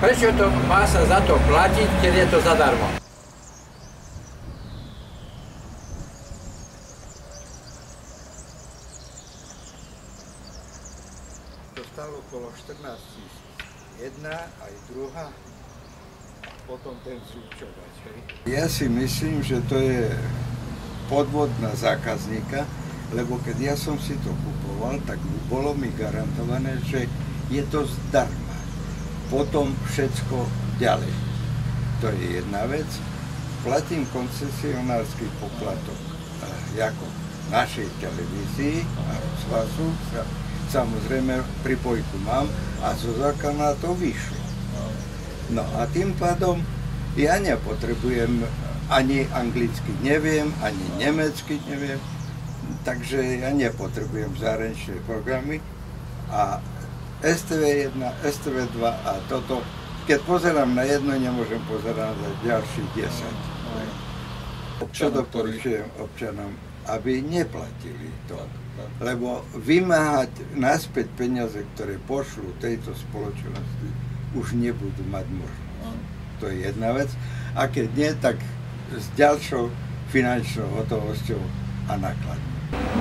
Prečo to má sa za to platiť, keď je to zadarmo? To stalo okolo 14 000. Jedna aj druhá, a potom ten súčovač. Ja si myslím, že to je podvod na zákazníka, lebo keď ja som si to kupoval, tak bolo mi garantované, že je to zdarma. Potom všetko ďalej. To je jedna vec. Platím koncesionársky poplatok ako našej televízii a rozhlasu. Samozrejme, pripojku mám a zo zákona to vyšlo. No a tým pádom ja nepotrebujem, ani anglicky neviem, ani nemecky neviem, takže ja nepotrebujem zahraničné programy a STV1, STV2 a toto, keď pozerám na jedno, nemôžem pozerať na ďalších 10. Čo doporučujem občanom, aby neplatili to. Lebo vymáhať naspäť peniaze, ktoré pošlú tejto spoločnosti, už nebudú mať možnosť. To je jedna vec. A keď nie, tak s ďalšou finančnou hotovosťou a nákladmi.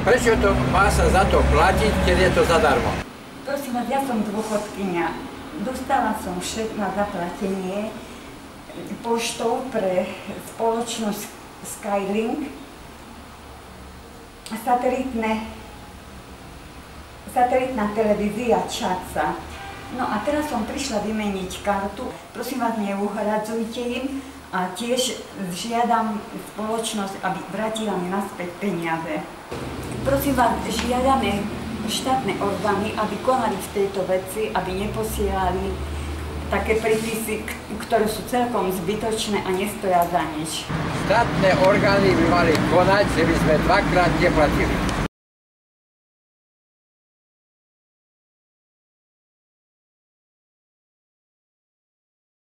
Prečo to má sa za to platiť, keď je to zadarmo? Prosím vás, ja som dôchodkyňa. Dostala som šek na zaplatenie poštou pre spoločnosť Skylink. Satelitná televízia Čaca. No a teraz som prišla vymeniť kartu. Prosím vás, neuhradzujte im a tiež žiadam spoločnosť, aby vrátila mi naspäť peniaze. Prosím vás, žiadame štátne orgány, aby konali v tejto veci, aby neposielali také prípisy, ktoré sú celkom zbytočné a nestoja za nič. Štátne orgány by mali konať, že by sme dvakrát neplatili.